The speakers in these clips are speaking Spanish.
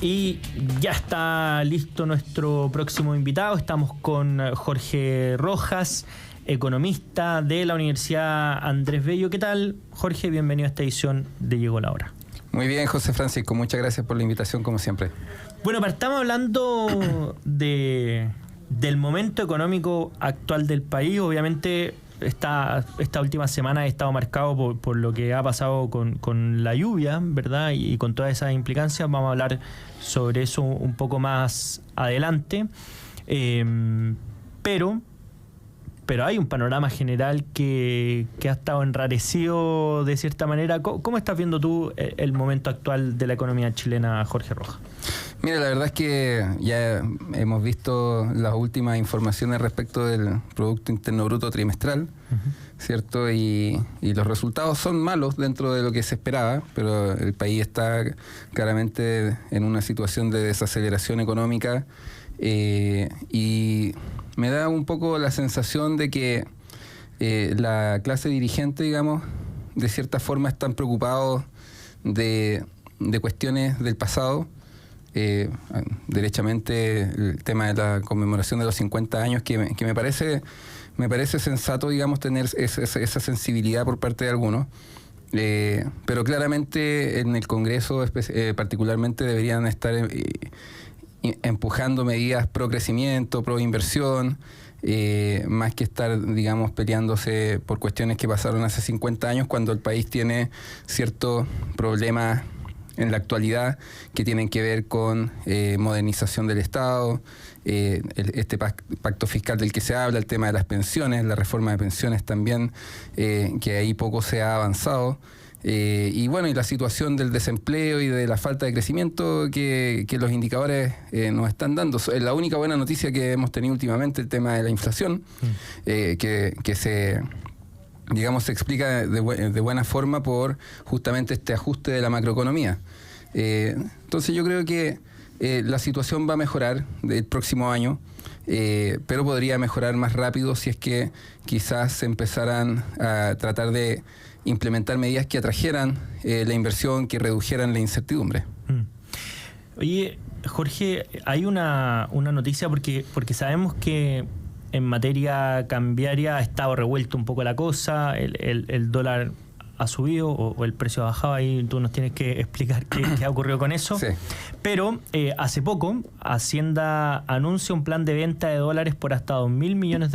Y ya está listo nuestro próximo invitado. Estamos con Jorge Rojas, economista de la Universidad Andrés Bello. ¿Qué tal, Jorge? Bienvenido a esta edición de Llegó la Hora. Muy bien, José Francisco. Muchas gracias por la invitación, como siempre. Bueno, partamos hablando del momento económico actual del país. Obviamente, esta última semana ha estado marcado por lo que ha pasado con la lluvia, ¿verdad? Y con todas esas implicancias. Vamos a hablar sobre eso un poco más adelante. Pero hay un panorama general que ha estado enrarecido de cierta manera. ¿Cómo estás viendo tú el momento actual de la economía chilena, Jorge Rojas? Mira, la verdad es que ya hemos visto las últimas informaciones respecto del Producto Interno Bruto trimestral, ¿cierto? Y los resultados son malos dentro de lo que se esperaba, pero el país está claramente en una situación de desaceleración económica y me da un poco la sensación de que la clase dirigente, digamos, de cierta forma están preocupados de cuestiones del pasado. Derechamente el tema de la conmemoración de los 50 años que me parece sensato, digamos, tener esa sensibilidad por parte de algunos, pero claramente en el Congreso particularmente deberían estar empujando medidas pro crecimiento, pro inversión, más que estar, digamos, peleándose por cuestiones que pasaron hace 50 años cuando el país tiene ciertos problemas en la actualidad que tienen que ver con modernización del Estado, este pacto fiscal del que se habla, el tema de las pensiones, la reforma de pensiones también, que ahí poco se ha avanzado, y bueno, y la situación del desempleo y de la falta de crecimiento que los indicadores nos están dando. La única buena noticia que hemos tenido últimamente, el tema de la inflación, que se explica de buena forma por justamente este ajuste de la macroeconomía. Entonces yo creo que la situación va a mejorar el próximo año, pero podría mejorar más rápido si es que quizás se empezaran a tratar de implementar medidas que atrajeran la inversión, que redujeran la incertidumbre. Oye, Jorge, hay una noticia porque sabemos que en materia cambiaria ha estado revuelto un poco la cosa, el dólar ha subido o el precio ha bajado, ahí tú nos tienes que explicar qué ha ocurrido con eso. Sí. Pero hace poco Hacienda anuncia un plan de venta de dólares por hasta $2.000 millones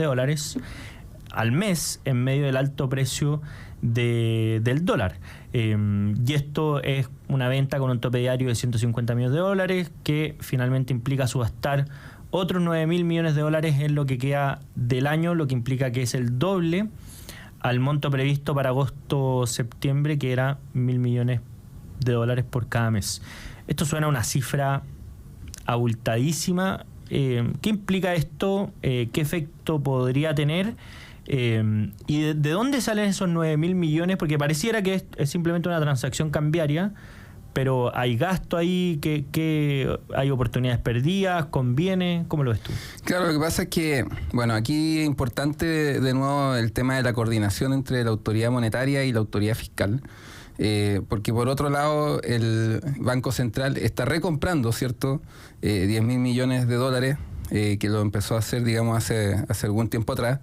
al mes en medio del alto precio del dólar. Y esto es una venta con un tope diario de $150 millones que finalmente implica subastar otros $9.000 millones en lo que queda del año, lo que implica que es el doble al monto previsto para agosto-septiembre, que era $1.000 millones por cada mes. Esto suena a una cifra abultadísima. ¿Qué implica esto? ¿Qué efecto podría tener? ¿Y de dónde salen esos $9.000 millones? Porque pareciera que es simplemente una transacción cambiaria, pero hay gasto ahí, que hay oportunidades perdidas, conviene. ¿Cómo lo ves tú? Claro, lo que pasa es que, bueno, aquí es importante de nuevo el tema de la coordinación entre la autoridad monetaria y la autoridad fiscal, porque por otro lado el Banco Central está recomprando, ¿cierto?, $10.000 millones, que lo empezó a hacer, digamos, hace algún tiempo atrás.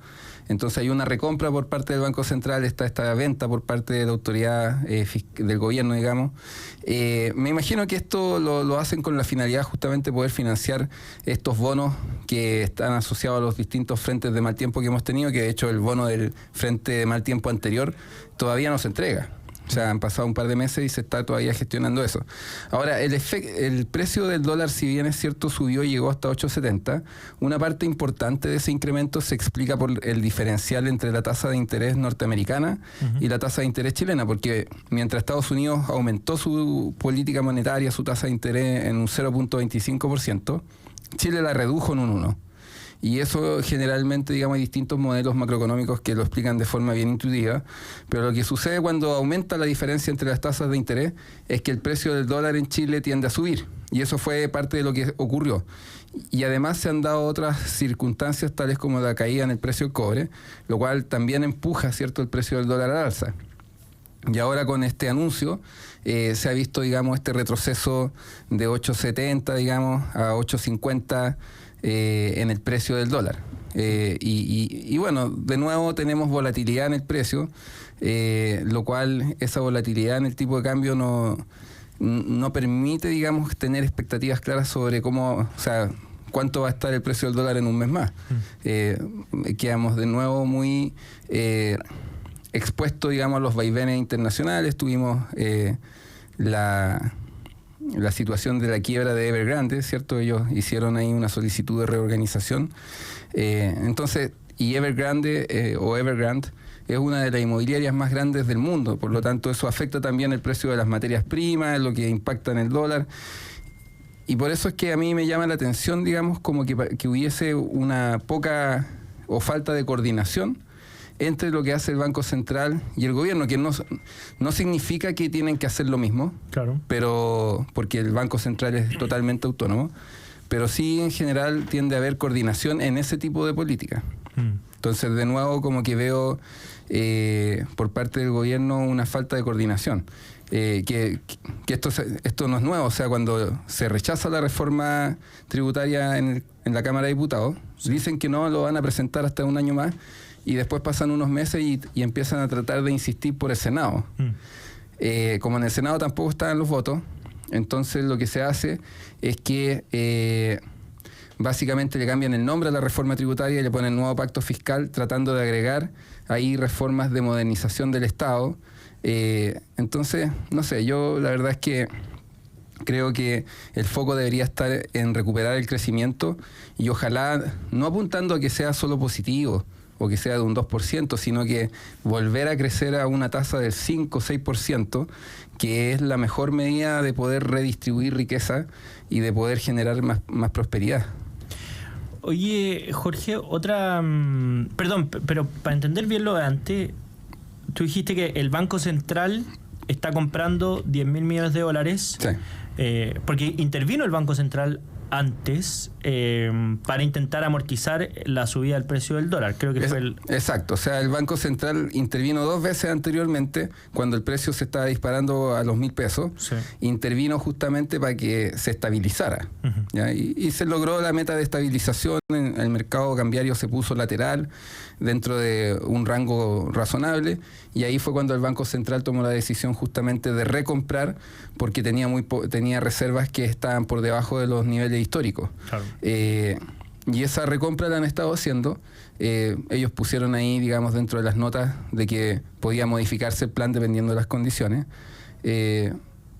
Entonces hay una recompra por parte del Banco Central, está esta venta por parte de la autoridad del gobierno, digamos. Me imagino que esto lo hacen con la finalidad justamente de poder financiar estos bonos que están asociados a los distintos frentes de mal tiempo que hemos tenido, que de hecho el bono del frente de mal tiempo anterior todavía no se entrega. O sea, han pasado un par de meses y se está todavía gestionando eso. Ahora, el precio del dólar, si bien es cierto, subió y llegó hasta 8.70, una parte importante de ese incremento se explica por el diferencial entre la tasa de interés norteamericana y la tasa de interés chilena, porque mientras Estados Unidos aumentó su política monetaria, su tasa de interés en un 0.25%, Chile la redujo en un 1%. Y eso generalmente, digamos, hay distintos modelos macroeconómicos que lo explican de forma bien intuitiva, pero lo que sucede cuando aumenta la diferencia entre las tasas de interés es que el precio del dólar en Chile tiende a subir, y eso fue parte de lo que ocurrió. Y además se han dado otras circunstancias tales como la caída en el precio del cobre, lo cual también empuja, ¿cierto?, el precio del dólar al alza. Y ahora con este anuncio se ha visto, digamos, este retroceso de 8.70, digamos, a 8.50 en el precio del dólar. Y bueno, de nuevo tenemos volatilidad en el precio, lo cual esa volatilidad en el tipo de cambio no permite, digamos, tener expectativas claras sobre cómo, o sea, cuánto va a estar el precio del dólar en un mes más. Quedamos de nuevo muy expuestos, digamos, a los vaivenes internacionales. Tuvimos la situación de la quiebra de Evergrande, ¿cierto? Ellos hicieron ahí una solicitud de reorganización. Entonces, y Evergrande o Evergrande es una de las inmobiliarias más grandes del mundo, por lo tanto eso afecta también el precio de las materias primas, lo que impacta en el dólar. Y por eso es que a mí me llama la atención, digamos, como que hubiese una poca o falta de coordinación entre lo que hace el Banco Central y el gobierno, que no significa que tienen que hacer lo mismo, claro, pero porque el Banco Central es totalmente autónomo, pero sí en general tiende a haber coordinación en ese tipo de política. Entonces, de nuevo, como que veo por parte del gobierno una falta de coordinación. Que esto no es nuevo, o sea, cuando se rechaza la reforma tributaria en la Cámara de Diputados, dicen que no lo van a presentar hasta un año más, y después pasan unos meses y empiezan a tratar de insistir por el Senado. Como en el Senado tampoco estaban los votos, entonces lo que se hace es que básicamente le cambian el nombre a la reforma tributaria y le ponen nuevo pacto fiscal, tratando de agregar ahí reformas de modernización del Estado. Entonces, no sé, yo la verdad es que creo que el foco debería estar en recuperar el crecimiento y ojalá no apuntando a que sea solo positivo o que sea de un 2%, sino que volver a crecer a una tasa del 5 o 6%, que es la mejor medida de poder redistribuir riqueza y de poder generar más prosperidad. Oye, Jorge, perdón, pero para entender bien lo de antes, tú dijiste que el Banco Central está comprando 10.000 millones de dólares, Sí. Porque intervino el Banco Central antes para intentar amortizar la subida del precio del dólar. Creo que fue el... Exacto, o sea, el Banco Central intervino 2 veces anteriormente cuando el precio se estaba disparando a los 1.000 pesos. Sí. Intervino justamente para que se estabilizara. Uh-huh. ¿Ya? Y se logró la meta de estabilización. El mercado cambiario se puso lateral dentro de un rango razonable, y ahí fue cuando el Banco Central tomó la decisión justamente de recomprar, porque tenía reservas que estaban por debajo de los niveles históricos. Claro. Y esa recompra la han estado haciendo. Ellos pusieron ahí, digamos, dentro de las notas de que podía modificarse el plan dependiendo de las condiciones.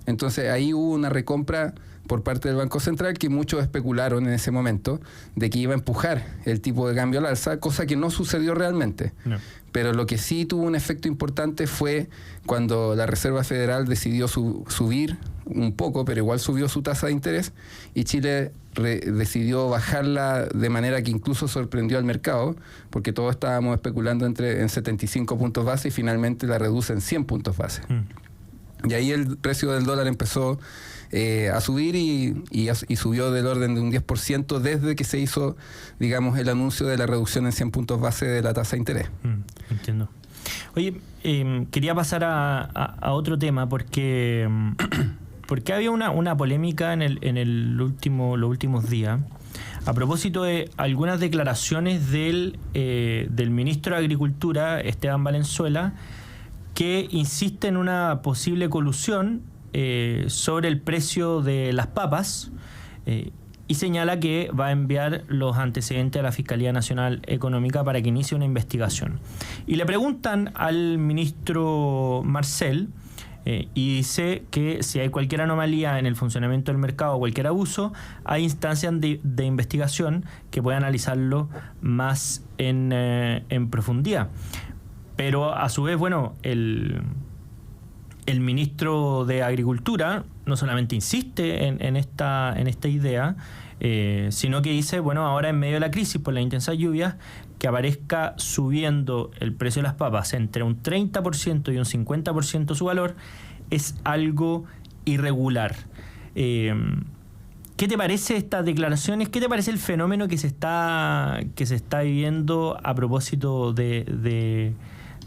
Entonces ahí hubo una recompra por parte del Banco Central que muchos especularon en ese momento de que iba a empujar el tipo de cambio al alza, cosa que no sucedió realmente. No. Pero lo que sí tuvo un efecto importante fue cuando la Reserva Federal decidió subir un poco, pero igual subió su tasa de interés, y Chile decidió bajarla de manera que incluso sorprendió al mercado, porque todos estábamos especulando en 75 puntos base y finalmente la reduce en 100 puntos base. Y ahí el precio del dólar empezó a subir y subió del orden de un 10% desde que se hizo, digamos, el anuncio de la reducción en 100 puntos base de la tasa de interés. Entiendo. Oye, quería pasar a otro tema porque había una polémica en los últimos días a propósito de algunas declaraciones del ministro de Agricultura, Esteban Valenzuela, que insiste en una posible colusión sobre el precio de las papas y señala que va a enviar los antecedentes a la Fiscalía Nacional Económica para que inicie una investigación. Y le preguntan al ministro Marcel y dice que si hay cualquier anomalía en el funcionamiento del mercado o cualquier abuso, hay instancias de investigación que puedan analizarlo más en profundidad. Pero a su vez, bueno, el ministro de Agricultura no solamente insiste en esta idea, sino que dice, bueno, ahora en medio de la crisis por las intensas lluvias, que aparezca subiendo el precio de las papas entre un 30% y un 50% su valor, es algo irregular. ¿Qué te parece estas declaraciones? ¿Qué te parece el fenómeno que se está viviendo a propósito de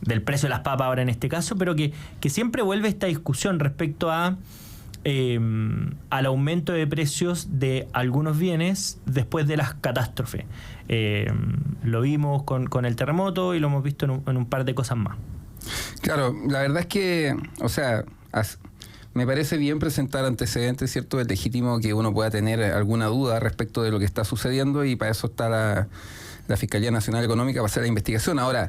del precio de las papas ahora en este caso, pero que siempre vuelve esta discusión respecto al aumento de precios de algunos bienes después de las catástrofes. Lo vimos con el terremoto y lo hemos visto en un par de cosas más. Claro, la verdad es que, o sea, me parece bien presentar antecedentes, ¿cierto? Es legítimo que uno pueda tener alguna duda respecto de lo que está sucediendo y para eso está la Fiscalía Nacional Económica para hacer la investigación. Ahora,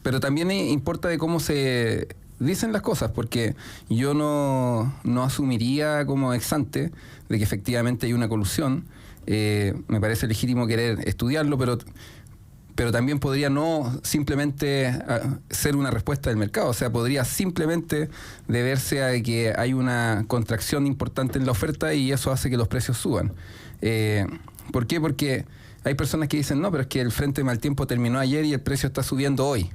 pero también importa de cómo se dicen las cosas, porque yo no asumiría como ex ante de que efectivamente hay una colusión. Me parece legítimo querer estudiarlo, pero también podría no simplemente ser una respuesta del mercado, o sea, podría simplemente deberse a que hay una contracción importante en la oferta y eso hace que los precios suban. ¿Por qué? Porque hay personas que dicen, no, pero es que el frente de mal tiempo terminó ayer y el precio está subiendo hoy.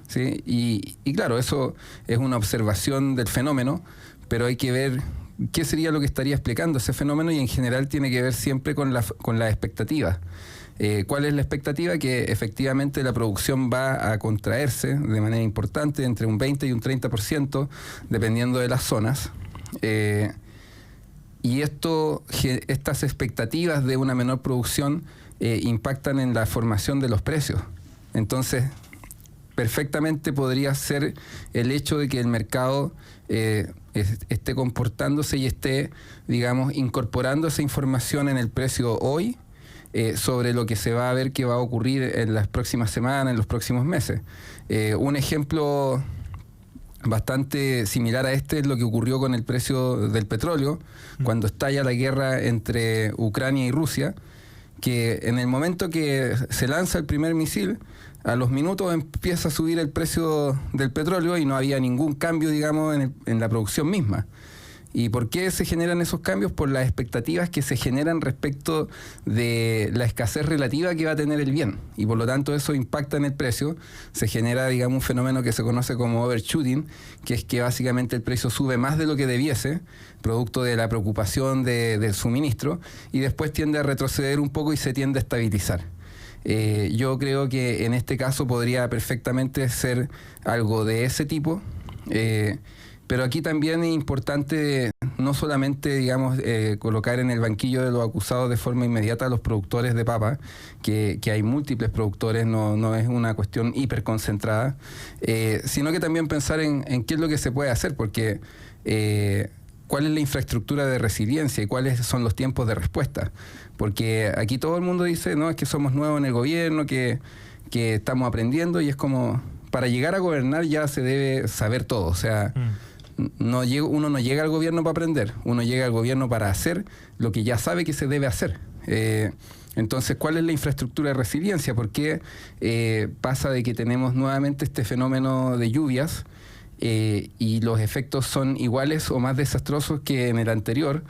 ¿Sí? Y claro, eso es una observación del fenómeno, pero hay que ver qué sería lo que estaría explicando ese fenómeno y en general tiene que ver siempre con la expectativa. ¿Cuál es la expectativa? Que efectivamente la producción va a contraerse de manera importante, entre un 20 y un 30%, dependiendo de las zonas. Y estas expectativas de una menor producción impactan en la formación de los precios. Entonces, perfectamente podría ser el hecho de que el mercado esté comportándose y esté, digamos, incorporando esa información en el precio hoy, sobre lo que se va a ver que va a ocurrir en las próximas semanas, en los próximos meses. Un ejemplo bastante similar a este es lo que ocurrió con el precio del petróleo, cuando estalla la guerra entre Ucrania y Rusia, que en el momento que se lanza el primer misil, a los minutos empieza a subir el precio del petróleo y no había ningún cambio, digamos, en la producción misma. ¿Y por qué se generan esos cambios? Por las expectativas que se generan respecto de la escasez relativa que va a tener el bien. Y por lo tanto eso impacta en el precio. Se genera, digamos, un fenómeno que se conoce como overshooting, que es que básicamente el precio sube más de lo que debiese, producto de la preocupación del suministro, y después tiende a retroceder un poco y se tiende a estabilizar. Yo creo que en este caso podría perfectamente ser algo de ese tipo. Pero aquí también es importante no solamente, digamos, colocar en el banquillo de los acusados de forma inmediata a los productores de papa, que hay múltiples productores, no es una cuestión hiperconcentrada, sino que también pensar en qué es lo que se puede hacer, porque cuál es la infraestructura de resiliencia y cuáles son los tiempos de respuesta. Porque aquí todo el mundo dice, no, es que somos nuevos en el gobierno, que estamos aprendiendo, y es como, para llegar a gobernar ya se debe saber todo, o sea... uno no llega al gobierno para aprender, uno llega al gobierno para hacer lo que ya sabe que se debe hacer. Entonces, ¿cuál es la infraestructura de resiliencia? ¿Por qué pasa de que tenemos nuevamente este fenómeno de lluvias y los efectos son iguales o más desastrosos que en el anterior?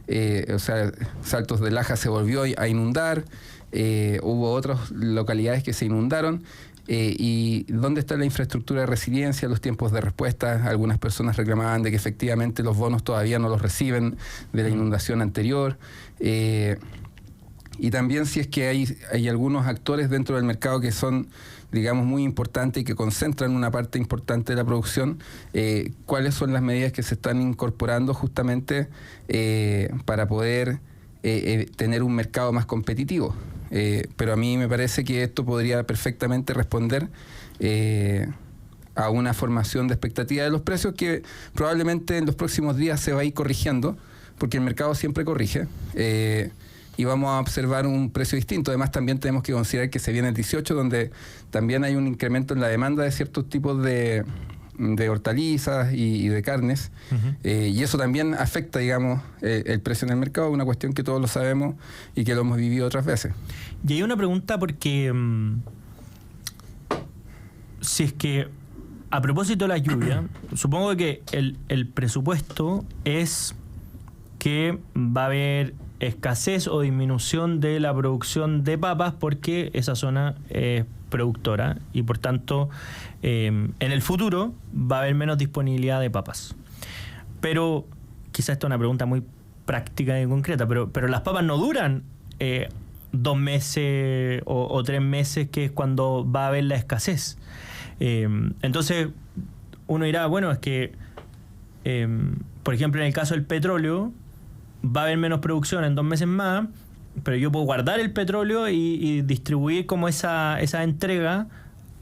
O sea, Saltos de Laja se volvió a inundar, hubo otras localidades que se inundaron. ¿Y dónde está la infraestructura de resiliencia, los tiempos de respuesta? Algunas personas reclamaban de que efectivamente los bonos todavía no los reciben de la inundación anterior. Y también si es que hay algunos actores dentro del mercado que son, digamos, muy importantes y que concentran una parte importante de la producción, ¿cuáles son las medidas que se están incorporando justamente para poder tener un mercado más competitivo? Pero a mí me parece que esto podría perfectamente responder a una formación de expectativa de los precios que probablemente en los próximos días se va a ir corrigiendo, porque el mercado siempre corrige, y vamos a observar un precio distinto. Además también tenemos que considerar que se viene el 18, donde también hay un incremento en la demanda de ciertos tipos de hortalizas y de carnes, y eso también afecta, digamos, el precio en el mercado, una cuestión que todos lo sabemos y que lo hemos vivido otras veces. Y hay una pregunta porque si es que a propósito de la lluvia, supongo que el presupuesto es que va a haber escasez o disminución de la producción de papas porque esa zona es productora y por tanto en el futuro va a haber menos disponibilidad de papas. Pero quizás esta es una pregunta muy práctica y concreta, pero las papas no duran 2 meses o 3 meses, que es cuando va a haber la escasez. Entonces, uno dirá, bueno, es que, por ejemplo, en el caso del petróleo, va a haber menos producción en 2 meses más, pero yo puedo guardar el petróleo y distribuir como esa entrega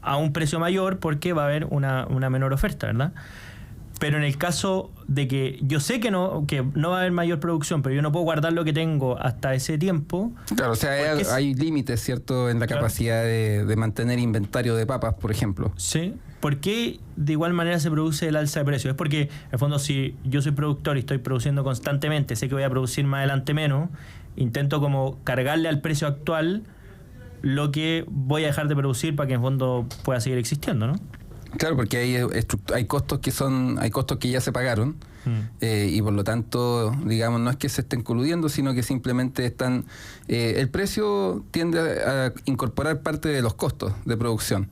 a un precio mayor, porque va a haber una menor oferta, ¿verdad? Pero en el caso de que yo sé que no va a haber mayor producción, pero yo no puedo guardar lo que tengo hasta ese tiempo. Claro, o sea, hay límites, ¿cierto?, en la capacidad de mantener inventario de papas, por ejemplo. Sí. ¿Por qué de igual manera se produce el alza de precios? Es porque, en el fondo, si yo soy productor y estoy produciendo constantemente, sé que voy a producir más adelante menos, intento como cargarle al precio actual lo que voy a dejar de producir para que en el fondo pueda seguir existiendo, ¿no? Claro, porque hay costos que ya se pagaron, y por lo tanto, digamos, no es que se estén coludiendo, sino que simplemente están... el precio tiende a incorporar parte de los costos de producción.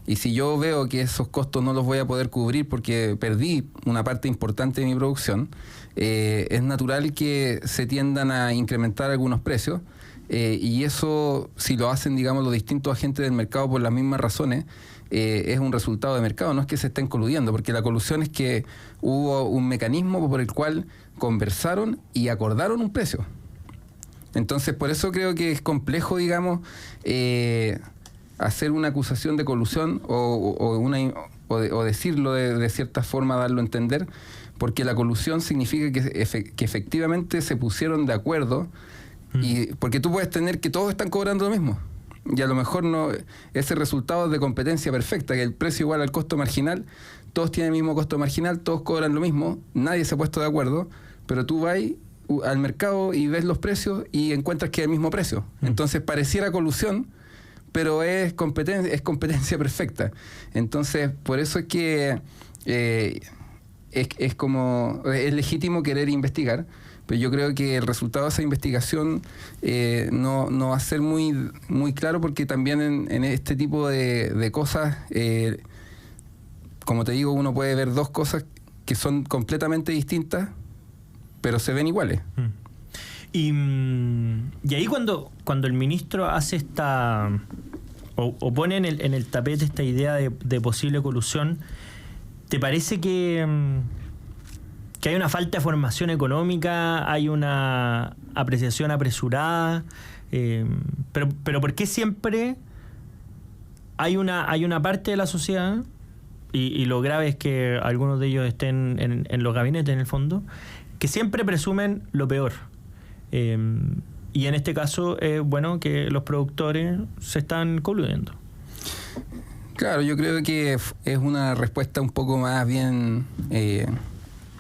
Y si yo veo que esos costos no los voy a poder cubrir porque perdí una parte importante de mi producción, es natural que se tiendan a incrementar algunos precios, y eso, si lo hacen, digamos, los distintos agentes del mercado por las mismas razones, es un resultado de mercado, no es que se estén coludiendo, porque la colusión es que hubo un mecanismo por el cual conversaron y acordaron un precio. Entonces, por eso creo que es complejo, digamos, hacer una acusación de colusión o decirlo de cierta forma, darlo a entender, porque la colusión significa que efectivamente se pusieron de acuerdo, y porque tú puedes tener que todos están cobrando lo mismo. Y a lo mejor no, ese resultado es de competencia perfecta, que el precio igual al costo marginal, todos tienen el mismo costo marginal, todos cobran lo mismo, nadie se ha puesto de acuerdo, pero tú vas al mercado y ves los precios y encuentras que es el mismo precio. Entonces pareciera colusión, pero es competencia perfecta. Entonces, por eso es que es legítimo querer investigar, pero yo creo que el resultado de esa investigación no va a ser muy, muy claro, porque también en este tipo de cosas, como te digo, uno puede ver dos cosas que son completamente distintas, pero se ven iguales. Y ahí cuando el ministro hace o pone en el tapete esta idea de posible colusión, ¿te parece que hay una falta de formación económica, hay una apreciación apresurada? Pero ¿por qué siempre hay una parte de la sociedad, y lo grave es que algunos de ellos estén en los gabinetes, en el fondo, que siempre presumen lo peor? Y en este caso, bueno, que los productores se están coludiendo. Claro, yo creo que es una respuesta un poco más bien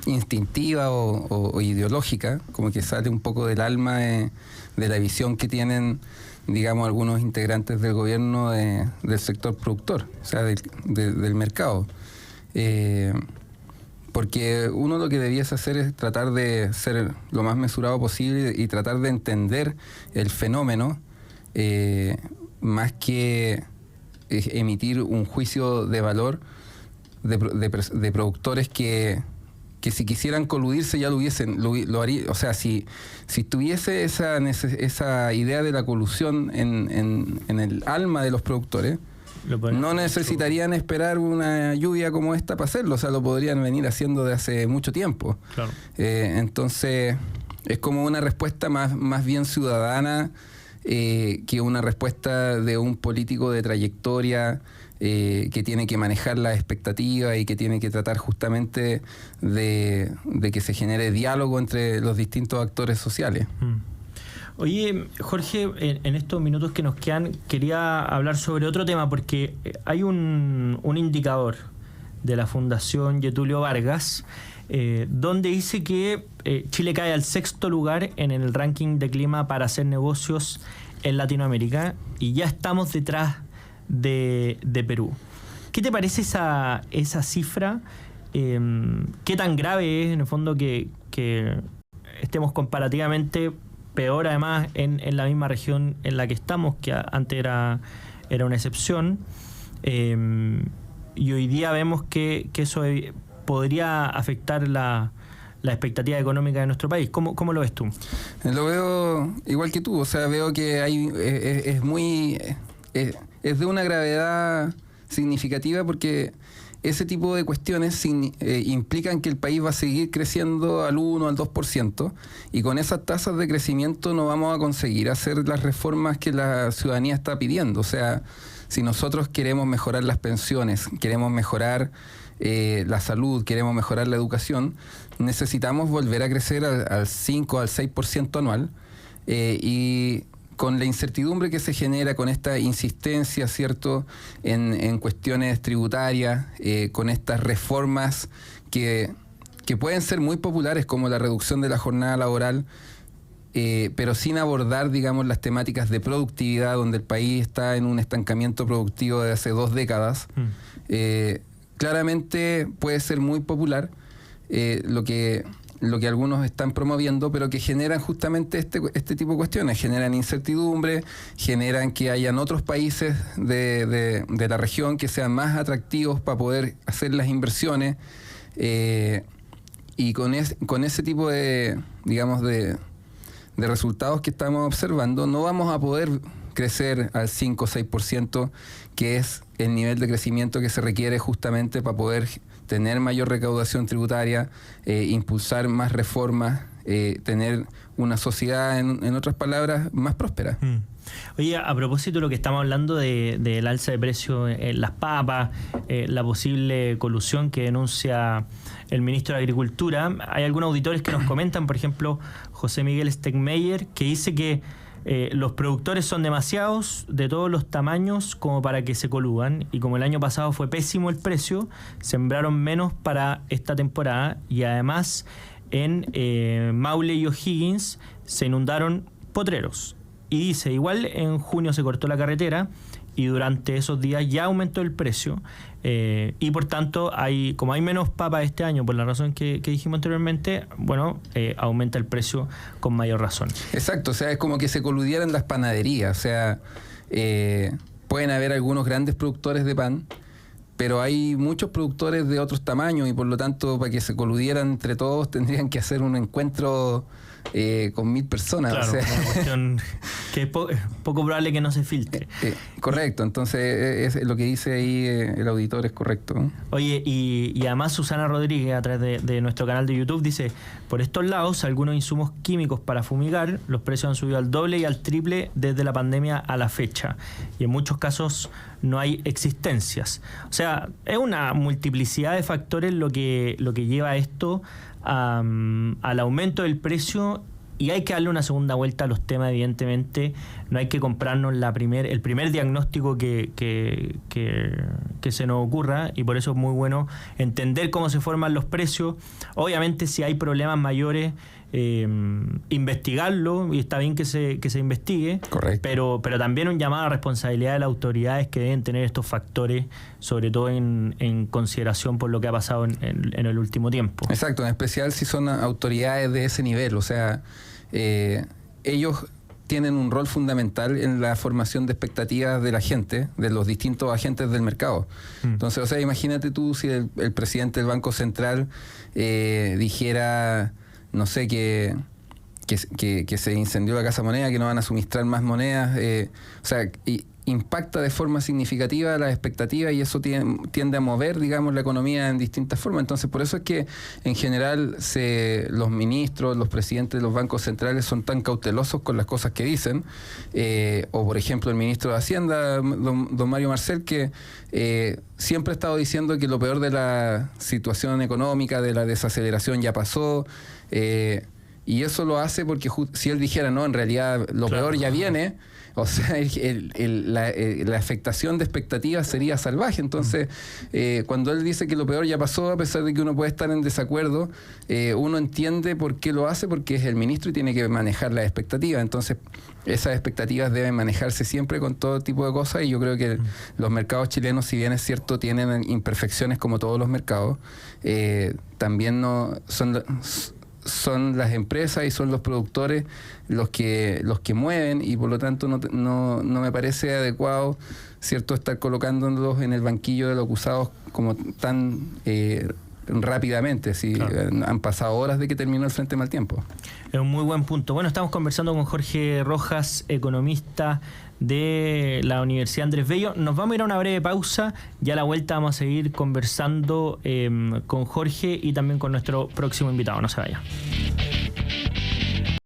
instintiva o ideológica, como que sale un poco del alma de la visión que tienen, digamos, algunos integrantes del gobierno del sector productor, o sea, del mercado. Porque uno lo que debiese hacer es tratar de ser lo más mesurado posible y tratar de entender el fenómeno, más que emitir un juicio de valor de productores que si quisieran coludirse ya lo harían. O sea, si tuviese esa idea de la colusión en el alma de los productores, no necesitarían esperar una lluvia como esta para hacerlo, o sea, lo podrían venir haciendo de hace mucho tiempo. Claro. Entonces, es como una respuesta más bien ciudadana, que una respuesta de un político de trayectoria, que tiene que manejar las expectativas y que tiene que tratar justamente de que se genere diálogo entre los distintos actores sociales. Oye, Jorge, en estos minutos que nos quedan, quería hablar sobre otro tema, porque hay un indicador de la Fundación Getulio Vargas, donde dice que Chile cae al 6º lugar en el ranking de clima para hacer negocios en Latinoamérica, y ya estamos detrás de Perú. ¿Qué te parece esa cifra? ¿Qué tan grave es, en el fondo, que estemos comparativamente peor, además, en la misma región en la que estamos, que antes era una excepción? Y hoy día vemos que eso podría afectar la la expectativa económica de nuestro país. ¿Cómo lo ves tú? Lo veo igual que tú, o sea, veo que es de una gravedad significativa porque ese tipo de cuestiones implican que el país va a seguir creciendo al 1, al 2%, y con esas tasas de crecimiento no vamos a conseguir hacer las reformas que la ciudadanía está pidiendo. O sea, si nosotros queremos mejorar las pensiones, queremos mejorar la salud, queremos mejorar la educación, necesitamos volver a crecer al 5, al 6% anual, y con la incertidumbre que se genera, con esta insistencia, ¿cierto?, en cuestiones tributarias, con estas reformas que pueden ser muy populares, como la reducción de la jornada laboral, pero sin abordar, digamos, las temáticas de productividad, donde el país está en un estancamiento productivo de hace 2 décadas. Claramente puede ser muy popular lo que algunos están promoviendo, pero que generan justamente este tipo de cuestiones, generan incertidumbre, generan que hayan otros países de la región que sean más atractivos para poder hacer las inversiones, y con ese tipo de, digamos, de resultados que estamos observando, no vamos a poder crecer al 5 o 6%, que es el nivel de crecimiento que se requiere justamente para poder tener mayor recaudación tributaria, impulsar más reformas, tener una sociedad, en otras palabras, más próspera. Oye, a propósito de lo que estamos hablando del alza de precios en las papas, la posible colusión que denuncia el ministro de Agricultura, hay algunos auditores que nos comentan, por ejemplo, José Miguel Stegmeyer, que dice que los productores son demasiados, de todos los tamaños, como para que se coludan, y como el año pasado fue pésimo el precio, sembraron menos para esta temporada, y además en Maule y O'Higgins se inundaron potreros. Y dice, igual en junio se cortó la carretera y durante esos días ya aumentó el precio, y por tanto como hay menos papas este año por la razón que dijimos anteriormente, bueno, aumenta el precio con mayor razón. Exacto, o sea, es como que se coludieran las panaderías, o sea, pueden haber algunos grandes productores de pan, pero hay muchos productores de otros tamaños, y por lo tanto, para que se coludieran entre todos tendrían que hacer un encuentro con 1000 personas. Claro, o sea, una cuestión que es poco probable que no se filtre. Correcto, entonces lo que dice ahí el auditor es correcto, ¿no? Oye, y además Susana Rodríguez, a través de nuestro canal de YouTube, dice, por estos lados, algunos insumos químicos para fumigar, los precios han subido al doble y al triple desde la pandemia a la fecha, y en muchos casos no hay existencias. O sea, es una multiplicidad de factores lo que lleva a esto al aumento del precio, y hay que darle una segunda vuelta a los temas. Evidentemente no hay que comprarnos el primer diagnóstico que se nos ocurra, y por eso es muy bueno entender cómo se forman los precios. Obviamente si hay problemas mayores, investigarlo, y está bien que se investigue. Correcto. Pero también un llamado a responsabilidad de las autoridades, que deben tener estos factores, sobre todo en consideración por lo que ha pasado en el último tiempo. Exacto, en especial si son autoridades de ese nivel, o sea, ellos tienen un rol fundamental en la formación de expectativas de la gente, de los distintos agentes del mercado. Entonces, o sea, imagínate tú si el presidente del Banco Central dijera, no sé, que se incendió la Casa Moneda, que no van a suministrar más monedas, o sea, impacta de forma significativa las expectativas, y eso tiende a mover, digamos, la economía en distintas formas. Entonces, por eso es que en general los ministros, los presidentes de los bancos centrales son tan cautelosos con las cosas que dicen, o por ejemplo el ministro de Hacienda, don Mario Marcel, que siempre ha estado diciendo que lo peor de la situación económica, de la desaceleración, ya pasó, y eso lo hace porque si él dijera, no, en realidad lo peor ya viene, o sea, la afectación de expectativas sería salvaje. Entonces, cuando él dice que lo peor ya pasó, a pesar de que uno puede estar en desacuerdo, uno entiende por qué lo hace, porque es el ministro y tiene que manejar las expectativas. Entonces, esas expectativas deben manejarse siempre con todo tipo de cosas, y yo creo que los mercados chilenos, si bien es cierto, tienen imperfecciones como todos los mercados, también no son las empresas y son los productores los que mueven, y por lo tanto no me parece adecuado, ¿cierto?, estar colocándolos en el banquillo de los acusados como tan rápidamente, si claro. Han pasado horas de que terminó el frente mal tiempo. Es un muy buen punto. Bueno, estamos conversando con Jorge Rojas, economista de la Universidad Andrés Bello. Nos vamos a ir a una breve pausa y a la vuelta vamos a seguir conversando con Jorge y también con nuestro próximo invitado. No se vaya.